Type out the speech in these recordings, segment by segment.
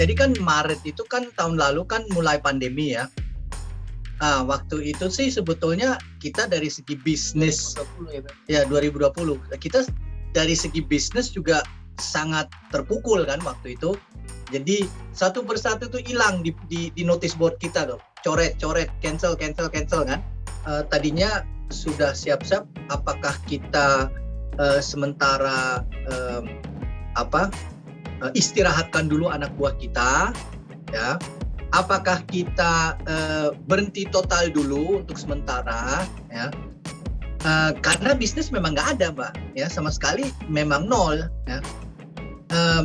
jadi kan Maret itu kan tahun lalu kan mulai pandemi ya. Waktu itu sih sebetulnya kita dari segi bisnis 2020 kita dari segi bisnis juga sangat terpukul kan waktu itu. Jadi satu persatu tuh hilang di notice board kita tuh, coret, cancel kan. Tadinya sudah siap-siap apakah kita sementara istirahatkan dulu anak buah kita, ya. Apakah kita berhenti total dulu untuk sementara, ya? Karena bisnis memang nggak ada, Mbak, ya, sama sekali memang nol, ya.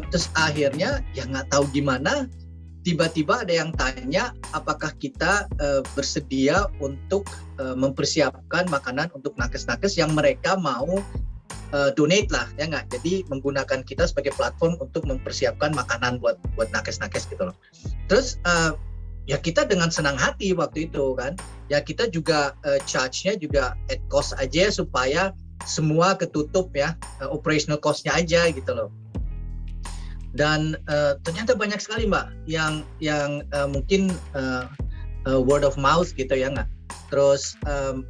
Terus akhirnya ya nggak tahu gimana, tiba-tiba ada yang tanya apakah kita bersedia untuk mempersiapkan makanan untuk nakes-nakes yang mereka mau donate lah, ya nggak? Jadi menggunakan kita sebagai platform untuk mempersiapkan makanan buat nakes-nakes gitu loh. Terus ya kita dengan senang hati waktu itu kan, ya kita juga charge-nya juga at cost aja supaya semua ketutup ya, operational cost-nya aja gitu loh. Dan ternyata banyak sekali Mbak yang mungkin word of mouth gitu ya nggak. Terus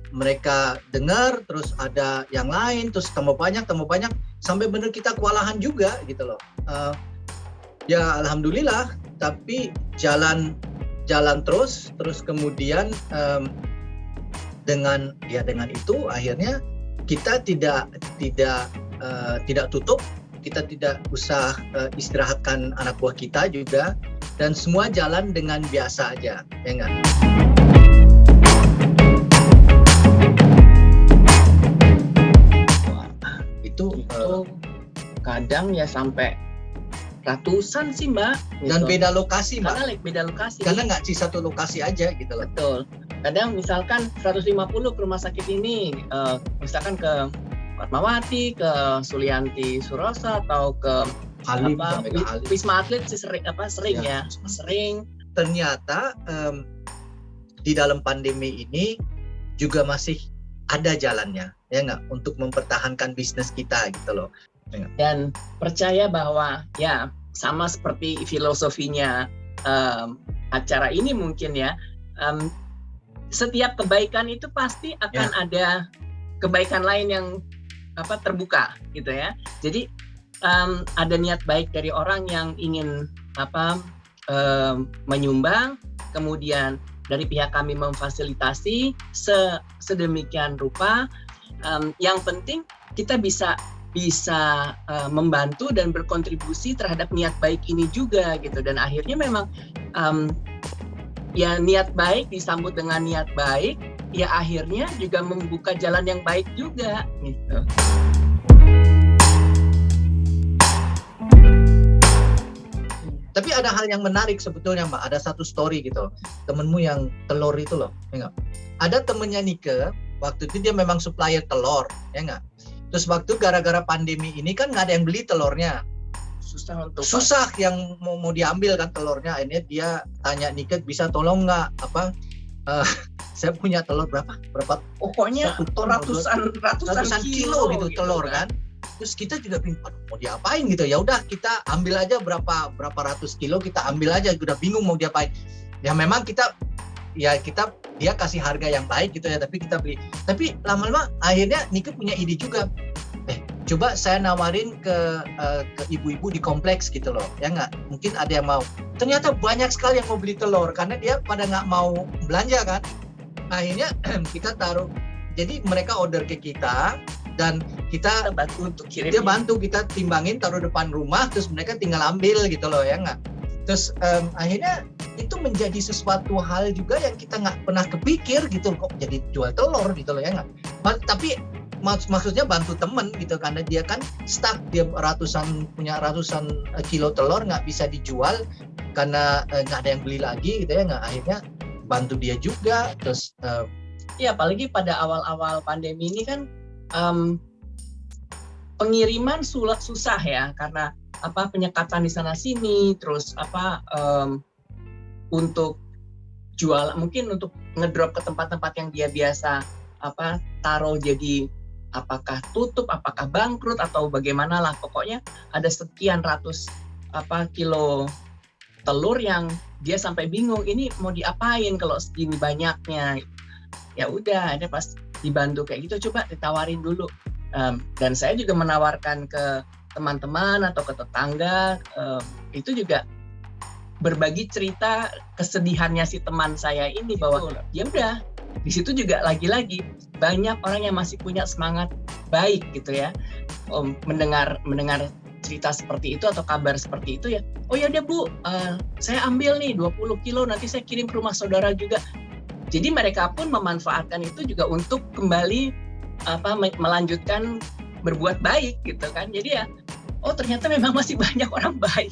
mereka dengar, terus ada yang lain, terus tambah banyak, sampai benar kita kewalahan juga gitu loh. Ya alhamdulillah, tapi jalan terus kemudian dengan itu akhirnya kita tidak tutup, kita tidak usah istirahatkan anak buah kita juga, dan semua jalan dengan biasa aja, ya enggak? Itu kadang ya sampai ratusan sih Mbak. Gitu. Dan beda lokasi Mbak. Karena beda lokasi. Karena nggak di satu lokasi aja gitu loh. Betul. Kadang misalkan 150 ke rumah sakit ini, misalkan ke Fatmawati, ke Sulianti Suroso atau ke Halim, Wisma Atlet sering ya. Sering. Ternyata di dalam pandemi ini juga masih ada jalannya, ya nggak, untuk mempertahankan bisnis kita gitu loh. Dan percaya bahwa ya sama seperti filosofinya acara ini mungkin ya, setiap kebaikan itu pasti akan ada kebaikan lain yang terbuka gitu ya. Jadi ada niat baik dari orang yang ingin menyumbang, kemudian dari pihak kami memfasilitasi sedemikian rupa. Yang penting kita bisa membantu dan berkontribusi terhadap niat baik ini juga gitu. Dan akhirnya memang ya niat baik disambut dengan niat baik, ya akhirnya juga membuka jalan yang baik juga gitu. Tapi ada hal yang menarik sebetulnya Mbak, ada satu story gitu, temenmu yang telur itu loh, ya nggak? Ada temennya Nike, waktu itu dia memang supplier telur, ya nggak? Terus waktu gara-gara pandemi ini kan nggak ada yang beli telurnya, susah yang mau diambil kan telurnya. Akhirnya dia tanya Nike, bisa tolong nggak saya punya telur berapa pokoknya ratusan kilo gitu telur kan. Terus kita juga bingung mau diapain gitu. Ya udah kita ambil aja berapa ratus kilo, kita ambil aja, udah bingung mau diapain. Ya memang dia kasih harga yang baik gitu ya, tapi kita beli. Tapi lama-lama akhirnya Nike punya ide juga. Coba saya nawarin ke ibu-ibu di kompleks gitu loh, ya nggak? Mungkin ada yang mau. Ternyata banyak sekali yang mau beli telur karena dia pada nggak mau belanja kan. Akhirnya kita taruh. Jadi mereka order ke kita dan kita bantu untuk kirim. Dia bantu kita timbangin, taruh depan rumah, terus mereka tinggal ambil gitu loh, ya nggak? Terus akhirnya itu menjadi sesuatu hal juga yang kita nggak pernah kepikir gitu, kok jadi jual telur gitu loh, ya nggak? Tapi maksudnya bantu temen gitu, karena dia kan stuck, dia punya ratusan kilo telur nggak bisa dijual karena nggak ada yang beli lagi gitu ya nggak. Akhirnya bantu dia juga. Terus ya apalagi pada awal-awal pandemi ini kan pengiriman susah ya, karena penyekatan di sana sini, terus untuk jual, mungkin untuk ngedrop ke tempat-tempat yang dia biasa taruh, jadi apakah tutup, apakah bangkrut atau bagaimana lah, pokoknya ada sekian ratus kilo telur yang dia sampai bingung ini mau diapain kalau segini banyaknya. Ya udah, ada pas dibantu kayak gitu, coba ditawarin dulu. Dan saya juga menawarkan ke teman-teman atau ke tetangga, itu juga berbagi cerita kesedihannya si teman saya ini, bahwa ya udah, di situ juga lagi-lagi banyak orang yang masih punya semangat baik gitu ya, mendengar cerita seperti itu atau kabar seperti itu ya, oh ya udah Bu, saya ambil nih 20 kilo, nanti saya kirim ke rumah saudara juga. Jadi mereka pun memanfaatkan itu juga untuk kembali melanjutkan berbuat baik gitu kan. Jadi ya, oh ternyata memang masih banyak orang baik.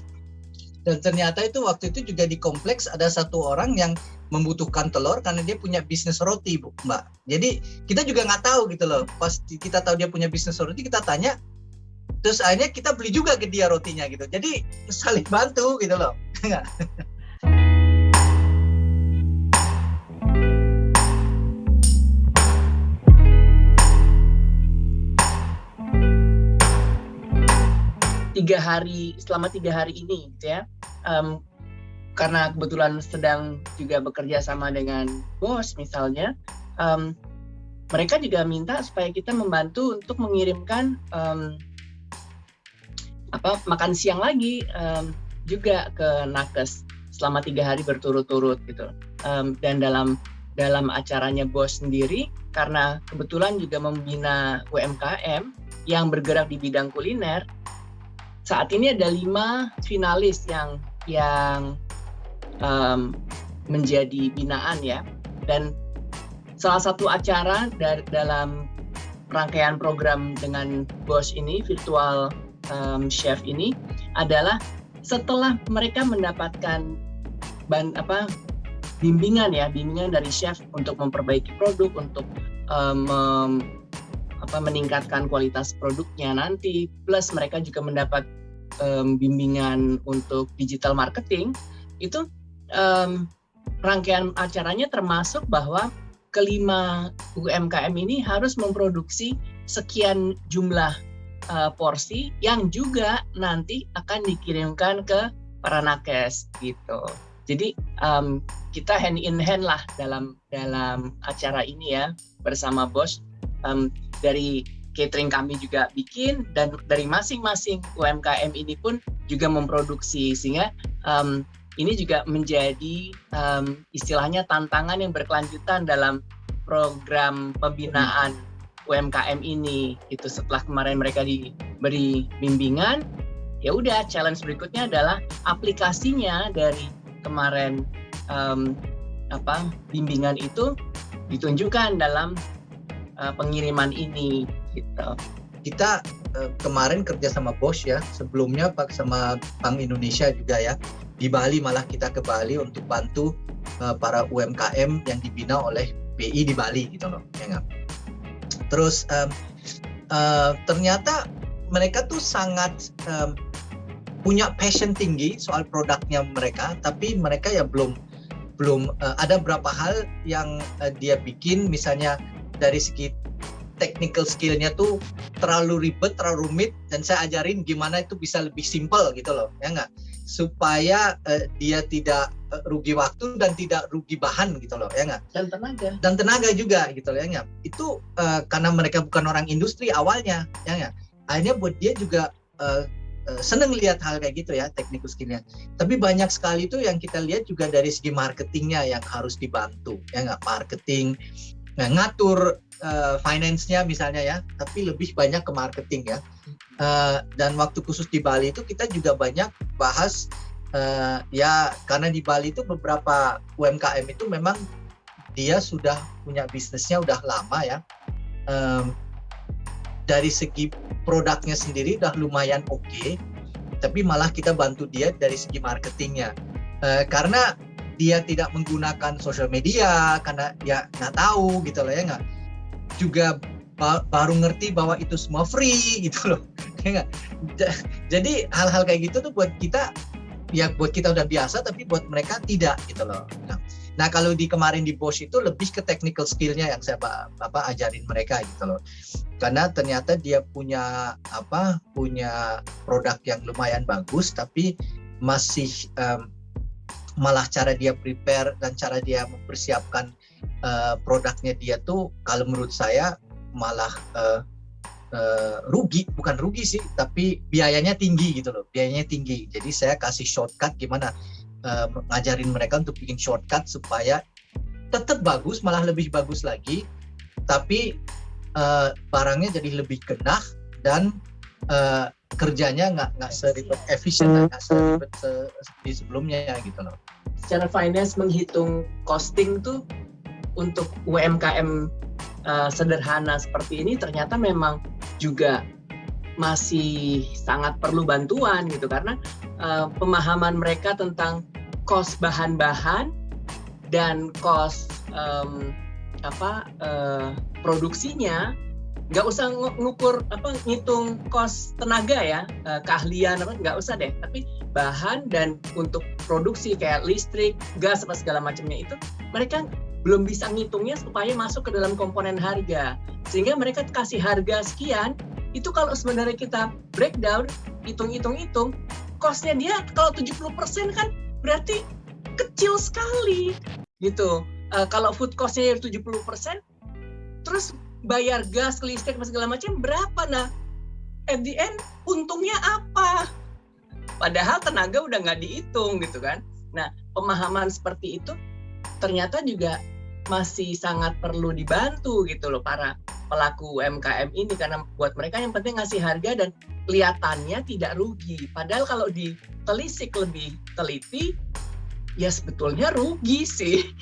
Dan ternyata itu waktu itu juga di kompleks ada satu orang yang membutuhkan telur karena dia punya bisnis roti, Mbak. Jadi kita juga nggak tahu gitu loh. Pas kita tahu dia punya bisnis roti, kita tanya, terus akhirnya kita beli juga ke dia rotinya gitu. Jadi saling bantu gitu loh. 3 hari, selama 3 hari ini gitu ya, karena kebetulan sedang juga bekerja sama dengan bos misalnya, mereka juga minta supaya kita membantu untuk mengirimkan makan siang lagi juga ke nakes selama 3 hari berturut-turut gitu. Dan dalam acaranya bos sendiri, karena kebetulan juga membina UMKM yang bergerak di bidang kuliner, saat ini ada 5 finalis yang menjadi binaan ya. Dan salah satu acara dalam rangkaian program dengan bos ini, virtual chef ini, adalah setelah mereka mendapatkan bimbingan dari chef untuk memperbaiki produk, untuk meningkatkan kualitas produknya nanti, plus mereka juga mendapat bimbingan untuk digital marketing. Itu rangkaian acaranya termasuk bahwa kelima UMKM ini harus memproduksi sekian jumlah porsi yang juga nanti akan dikirimkan ke para nakes gitu. Jadi kita hand in hand lah dalam acara ini ya, bersama bos. Dari catering kami juga bikin, dan dari masing-masing UMKM ini pun juga memproduksi, sehingga ini juga menjadi istilahnya tantangan yang berkelanjutan dalam program pembinaan UMKM ini. Itu setelah kemarin mereka diberi bimbingan, ya udah, challenge berikutnya adalah aplikasinya dari kemarin bimbingan itu ditunjukkan dalam pengiriman ini gitu. Kita kemarin kerja sama bos ya, sebelumnya sama Bank Indonesia juga ya, di Bali, malah kita ke Bali untuk bantu para UMKM yang dibina oleh BI di Bali gitu loh ya. Terus ternyata mereka tuh sangat punya passion tinggi soal produknya mereka, tapi mereka ya belum ada beberapa hal yang dia bikin, misalnya dari segi technical skill-nya tuh terlalu ribet, terlalu rumit, dan saya ajarin gimana itu bisa lebih simple gitu loh ya nggak, supaya dia tidak rugi waktu dan tidak rugi bahan gitu loh ya nggak, dan tenaga juga gitu loh ya nggak. Itu karena mereka bukan orang industri awalnya ya nggak, akhirnya buat dia juga seneng lihat hal kayak gitu ya, technical skill-nya. Tapi banyak sekali tuh yang kita lihat juga dari segi marketingnya yang harus dibantu ya nggak, marketing, ngatur finance-nya misalnya ya, tapi lebih banyak ke marketing ya. Dan waktu khusus di Bali itu kita juga banyak bahas ya, karena di Bali itu beberapa UMKM itu memang dia sudah punya bisnisnya udah lama ya. Dari segi produknya sendiri udah lumayan oke, tapi malah kita bantu dia dari segi marketingnya, karena dia tidak menggunakan sosial media karena ya nggak tahu gitu loh ya nggak, juga baru ngerti bahwa itu semua free gitu loh ya nggak. Jadi hal-hal kayak gitu tuh buat kita udah biasa, tapi buat mereka tidak gitu loh. Nah kalau kemarin di Bosch itu lebih ke technical skill-nya yang saya ajarin mereka gitu loh, karena ternyata dia punya produk yang lumayan bagus, tapi masih malah cara dia prepare dan cara dia mempersiapkan produknya dia tuh kalau menurut saya malah bukan rugi sih, tapi biayanya tinggi gitu loh, biayanya tinggi. Jadi saya kasih shortcut gimana ngajarin mereka untuk bikin shortcut supaya tetap bagus, malah lebih bagus lagi, tapi barangnya jadi lebih genah dan kerjanya nggak seribet efisien, nggak seribet seperti sebelumnya gitu loh. Secara finance menghitung costing tuh untuk UMKM sederhana seperti ini ternyata memang juga masih sangat perlu bantuan gitu, karena pemahaman mereka tentang cost bahan-bahan dan cost produksinya. Nggak usah ngitung cost tenaga ya, keahlian nggak usah deh, tapi bahan dan untuk produksi kayak listrik, gas apa segala macamnya itu mereka belum bisa ngitungnya supaya masuk ke dalam komponen harga, sehingga mereka kasih harga sekian. Itu kalau sebenarnya kita breakdown, hitung costnya dia kalau 70% kan berarti kecil sekali gitu. Kalau food costnya 70%, terus bayar gas, listrik, segala macam berapa? Nah, at the end untungnya apa? Padahal tenaga udah nggak dihitung gitu kan. Nah, pemahaman seperti itu ternyata juga masih sangat perlu dibantu gitu loh para pelaku UMKM ini, karena buat mereka yang penting ngasih harga dan kelihatannya tidak rugi. Padahal kalau ditelisik lebih teliti, ya sebetulnya rugi sih.